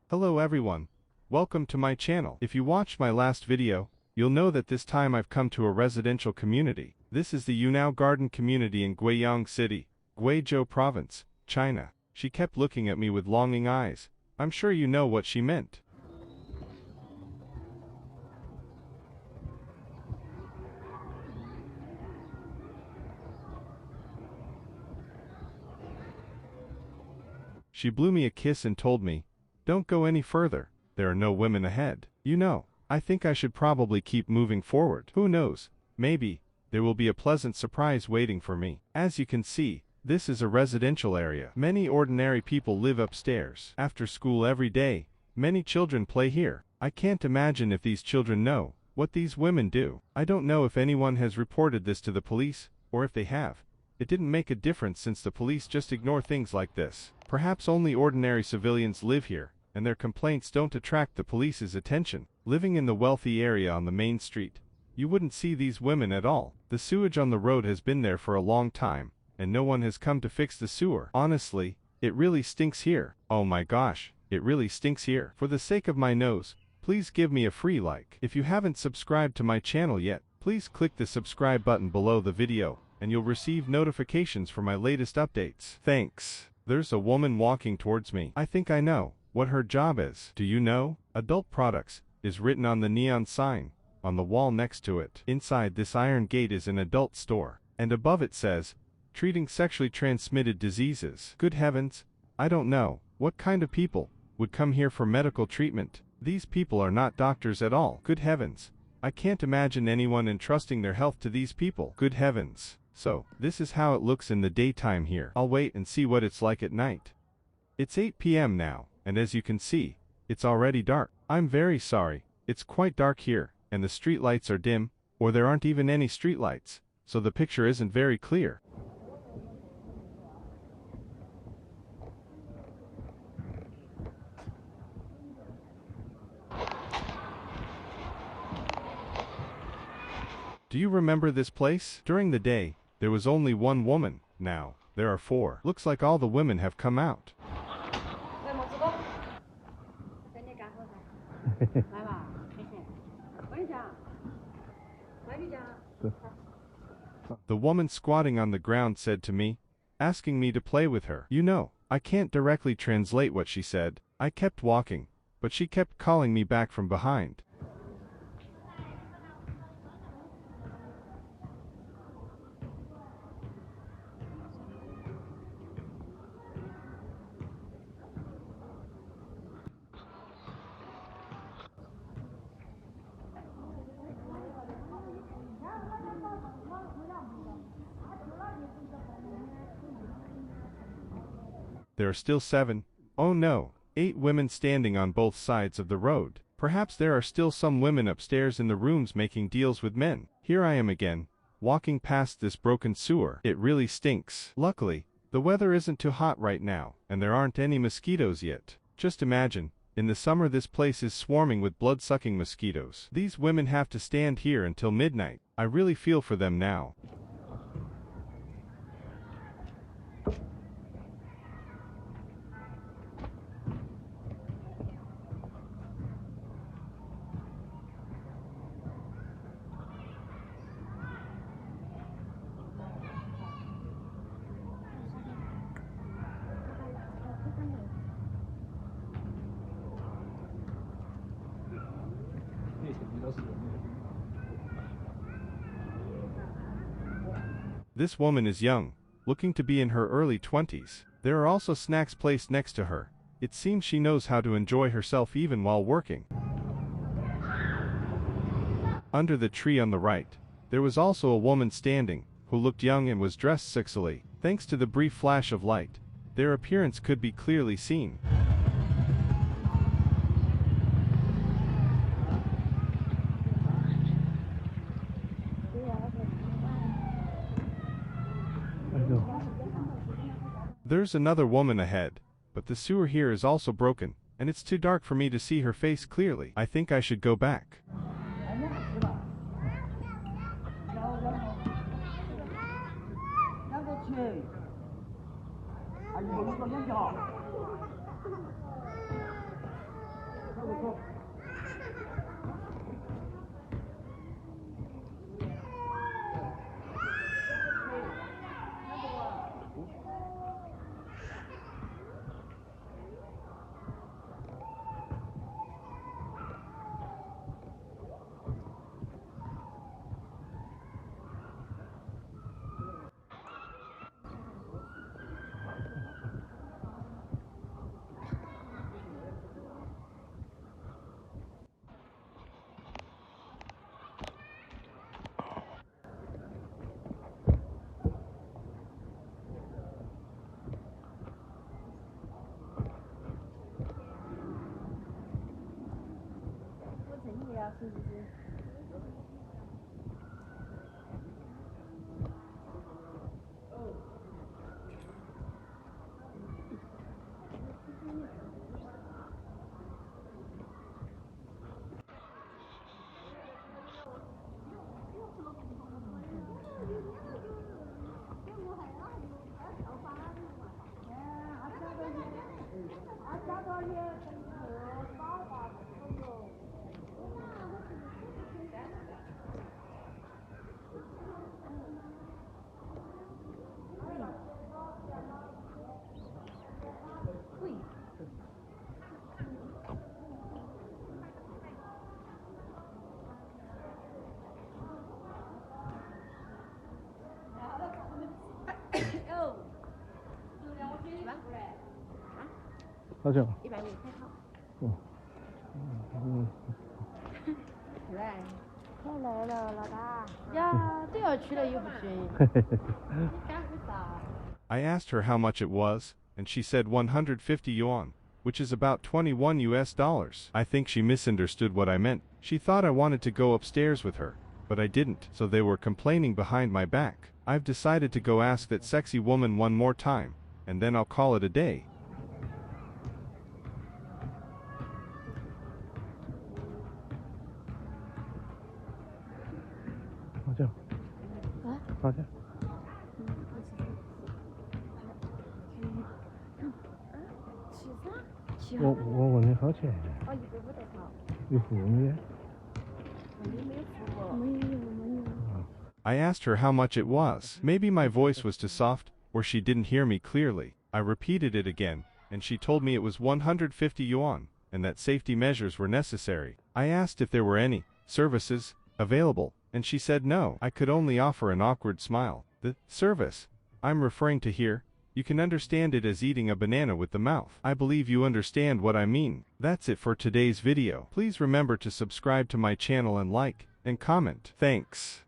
Hello everyone. Welcome to my channel. If you watched my last video, you'll know that this time I've come to a residential community. This is the Yunao Garden community in Guiyang City, Guizhou Province, China. She kept looking at me with longing eyes. I'm sure you know what she meant. She blew me a kiss and told me, "Don't go any further. There are no women ahead. You know, I think I should probably keep moving forward. Who knows, maybe there will be a pleasant surprise waiting for me." As you can see, this is a residential area. Many ordinary people live upstairs. After school every day, many children play here. I can't imagine if these children know what these women do. I don't know if anyone has reported this to the police, or if they have. It didn't make a difference since the police just ignore things like this. Perhaps only ordinary civilians live here, and their complaints don't attract the police's attention. Living in the wealthy area on the main street, you wouldn't see these women at all. The sewage on the road has been there for a long time, and no one has come to fix the sewer. Honestly, it really stinks here. Oh my gosh, it really stinks here. For the sake of my nose, please give me a free like. If you haven't subscribed to my channel yet, please click the subscribe button below the video, and you'll receive notifications for my latest updates. Thanks. There's a woman walking towards me. I think I know what her job is. Do you know? Adult Products is written on the neon sign on the wall next to it. Inside this iron gate is an adult store, and above it says, "Treating sexually transmitted diseases." Good heavens, I don't know what kind of people would come here for medical treatment. These people are not doctors at all. Good heavens, I can't imagine anyone entrusting their health to these people. Good heavens. So, this is how it looks in the daytime here. I'll wait and see what it's like at night. It's 8 p.m. now, and as you can see, it's already dark. I'm very sorry, it's quite dark here, and the street lights are dim, or there aren't even any street lights, so the picture isn't very clear. Do you remember this place? During the day, there was only one woman. Now, there are 4. Looks like all the women have come out. The woman squatting on the ground said to me, asking me to play with her. You know, I can't directly translate what she said. I kept walking, but she kept calling me back from behind. There are still 7, oh no, 8 women standing on both sides of the road. Perhaps there are still some women upstairs in the rooms making deals with men. Here I am again, walking past this broken sewer. It really stinks. Luckily, the weather isn't too hot right now, and there aren't any mosquitoes yet. Just imagine, in the summer this place is swarming with blood-sucking mosquitoes. These women have to stand here until midnight. I really feel for them now. This woman is young, looking to be in her early 20s. There are also snacks placed next to her. It seems she knows how to enjoy herself even while working. Under the tree on the right, there was also a woman standing, who looked young and was dressed sexily. Thanks to the brief flash of light, their appearance could be clearly seen. There's another woman ahead, but the sewer here is also broken, and it's too dark for me to see her face clearly. I think I should go back. 是不是？多少？150开套。来，太来了，老大。呀，都要去了也不行。你干为啥？ I asked her how much it was, and she said 150 yuan, which is about 21 US dollars. I think she misunderstood what I meant. She thought I wanted to go upstairs with her, but I didn't, so they were complaining behind my back. I've decided to go ask that sexy woman one more time, and then I'll call it a day.我问你好钱？哦，150多套。你付没？你没付过。没有。I asked her how much it was. Maybe my voice was too soft, or she didn't hear me clearly. I repeated it again, and she told me it was 150 yuan, and that safety measures were necessary. I asked if there were any services available, and she said no. I could only offer an awkward smile. The service I'm referring to here, you can understand it as eating a banana with the mouth. I believe you understand what I mean. That's it for today's video. Please remember to subscribe to my channel and like and comment. Thanks.